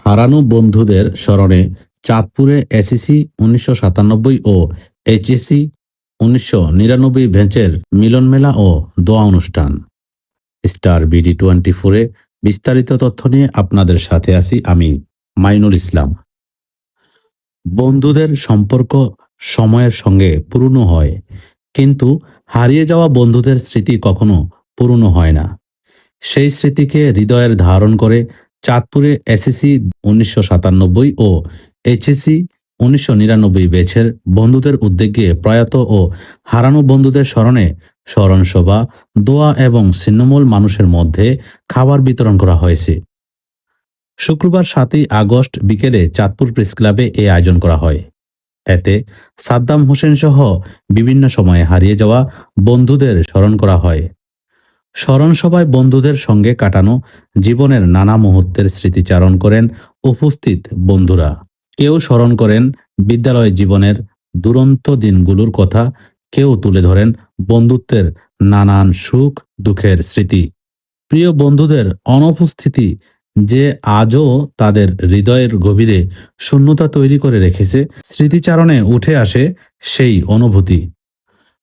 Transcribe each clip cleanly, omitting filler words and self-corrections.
হারানো বন্ধুদের স্মরণে চাঁদপুরে এসএসসি ১৯৯৭ ও এইচএসসি ১৯৯৯ ব্যাচের মিলনমেলা ও দোয়া অনুষ্ঠান। স্টার বিডি 24-এ বিস্তারিত তথ্য নিয়ে আপনাদের সাথে আছি আমি মাইনুল ইসলাম। বন্ধুদের সম্পর্ক সময়ের সঙ্গে পুরনো হয়, কিন্তু হারিয়ে যাওয়া বন্ধুদের স্মৃতি কখনো পুরনো হয় না। সেই স্মৃতিকে হৃদয়ের ধারণ করে চাঁদপুরে এসএসসি ১৯৯৭ ও এইচএসসি ১৯৯৯ ব্যাচের বন্ধুদের উদ্যোগে প্রয়াত ও হারানো বন্ধুদের স্মরণে স্মরণসভা, দোয়া এবং ছিন্নমূল মানুষের মধ্যে খাবার বিতরণ করা হয়েছে। শুক্রবার ৭ই আগস্ট বিকেলে চাঁদপুর প্রেস ক্লাবে এ আয়োজন করা হয়। এতে সাদ্দাম হোসেন সহ বিভিন্ন সময়ে হারিয়ে যাওয়া বন্ধুদের স্মরণ করা হয়। স্মরণসভায় বন্ধুদের সঙ্গে কাটানো জীবনের নানা মুহূর্তের স্মৃতিচারণ করেন উপস্থিত বন্ধুরা। কেউ স্মরণ করেন বিদ্যালয় জীবনের দুরন্ত দিনগুলোর কথা, কেউ তুলে ধরেন বন্ধুত্বের নানান সুখ দুঃখের স্মৃতি। প্রিয় বন্ধুদের অনুপস্থিতি যে আজও তাদের হৃদয়ের গভীরে শূন্যতা তৈরি করে রেখেছে, স্মৃতিচারণে উঠে আসে সেই অনুভূতি।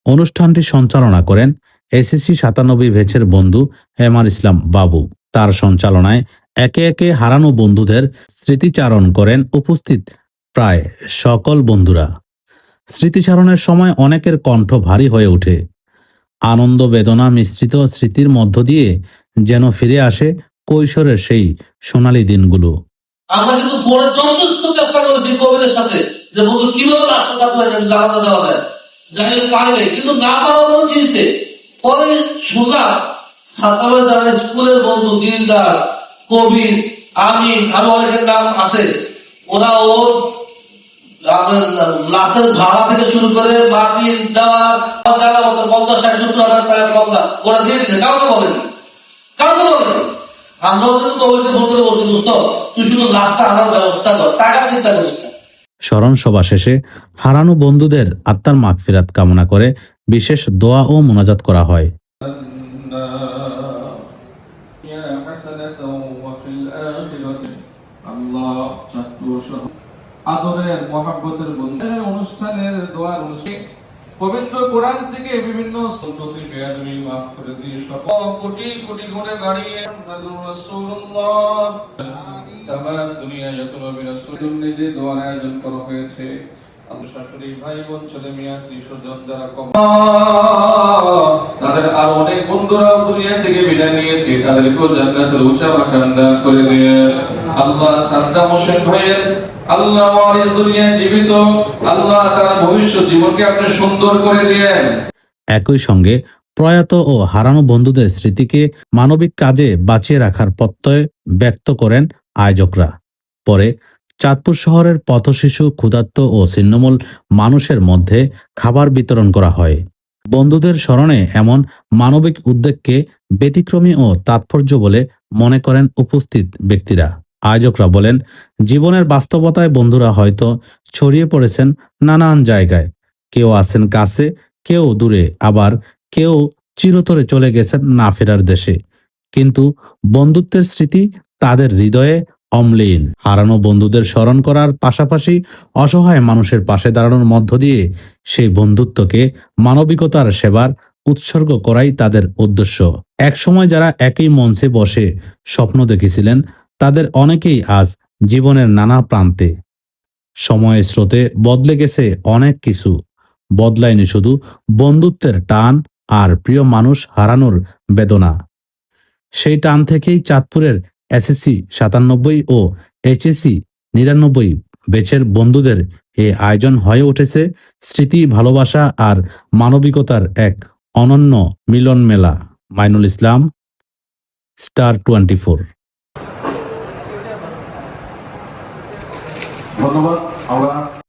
অনুষ্ঠানটি সঞ্চালনা করেন এসএসসি ৯৭ ব্যাচের বন্ধু হেমার ইসলাম বাবু। তার সঞ্চালনায় একে একে হারানো বন্ধুদের স্মৃতিচারণ করেন উপস্থিত প্রায় সকল বন্ধুরা। স্মৃতিচারণের সময় অনেকের কণ্ঠ ভারী হয়ে ওঠে। আনন্দ বেদনা মিশ্রিত স্মৃতির মধ্য দিয়ে যেন ফিরে আসে কৈশোরের সেই সোনালী দিনগুলো। আমরা কিন্তু ফোনে যথেষ্ট চেষ্টা করেছি কবিদের সাথে যে বন্ধু কিভাবে রাস্তা চাপা জানাতে দেওয়া যায়, যাই হোক পারলে, কিন্তু না পারার মনে চিনছে। পরে শুনলাম সাতাবে যারা স্কুলের বন্ধু দিলদার, কবির, আমি অনেকের নাম আছে, ওরা ওর লাশের ভাড়া থেকে শুরু করে মাটি দেওয়ার জানা মতো ৫০-৬০-৭০ হাজার টাকা ওরা দিয়ে দিচ্ছে, কাউকে বলেনি। আমরাও কিন্তু কবিকে ফোন করে বলছি, দোস্ত তুই শুধু লাশটা আনার ব্যবস্থা কর, টাকা চিন্তা করিস না। স্মরণ সভা শেষে হারানো বন্ধুদের আত্মার মাগফিরাত কামনা করে বিশেষ দোয়া ও মোনাজাত করা হয়। আদরের মহাব্বতের বন্ধু অনুষ্ঠানের দোয়ার অনুষ্ঠানে পবিত্র কোরআন থেকে বিভিন্ন সন্ততি বেয়াদবি মাফ করে দিয়ে সকল কোটি কোটি গুণে বাড়িয়ে রাসূলুল্লাহ তামাম দুনিয়া যত নবী রাসূল নিজে দোয়ার আয়োজন করা হয়েছে। আমার শাশুড়ি ভাই বোন ছেলে মেয়ে আত্মীয়স্বজন যারা তাদের আর অনেক বন্ধুরাও দুনিয়া থেকে বিদায় নিয়েছে, তাদেরকেও জান্নাতের উঁচা মাকাম দান করে দিয়ে আল্লাহ সাদ্দাম হোসেন ভাইয়ের আল্লাহ ওয়ারিস দুনিয়ায় জীবিত, আল্লাহ তার ভবিষ্যৎ জীবনকে আপনি সুন্দর করে দিয়েন। একই সঙ্গে প্রয়াত ও হারানো বন্ধুদের স্মৃতিকে মানবিক কাজে বাঁচিয়ে রাখার প্রত্যয় ব্যক্ত করেন আয়োজকরা। পরে চাঁদপুর শহরের পথশিশু, ক্ষুধার্ত ও ছিন্নমূল মানুষের মধ্যে খাবার বিতরণ করা হয়। বন্ধুদের স্মরণে এমন মানবিক উদ্যোগকে ব্যতিক্রমী ও তাৎপর্য বলে মনে করেন উপস্থিত ব্যক্তিরা। আয়োজকরা বলেন, জীবনের বাস্তবতায় বন্ধুরা হয়তো ছড়িয়ে পড়েছেন নানান জায়গায়। কেউ আছেন কাছে, কেউ দূরে, আবার কেউ চিরতরে চলে গেছেন না ফেরার দেশে। কিন্তু বন্ধুত্বের স্মৃতি তাদের হৃদয়ে অম্লীন। হারানো বন্ধুদের স্মরণ করার পাশাপাশি অসহায় মানুষের পাশে দাঁড়ানোর মধ্য দিয়ে সেই বন্ধুত্বকে মানবিকতার সেবার উৎসর্গ করাই তাদের উদ্দেশ্য। একসময় যারা একই মঞ্চে বসে স্বপ্ন দেখেছিলেন, তাদের অনেকেই আজ জীবনের নানা প্রান্তে। সময়ের স্রোতে বদলে গেছে অনেক কিছু, বদলায়নি শুধু বন্ধুত্বের টান আর প্রিয় মানুষ হারানোর বেদনা। সেই টান থেকেই চাঁদপুরের এসএসসি ৯৭ ও এইচএসসি ৯৯ ব্যাচের বন্ধুদের এই আয়োজন হয়ে উঠেছে স্মৃতি, ভালোবাসা আর মানবিকতার এক অনন্য মিলন মেলা। মাইনুল ইসলাম, স্টার 24। ধন্যবাদ। আমরা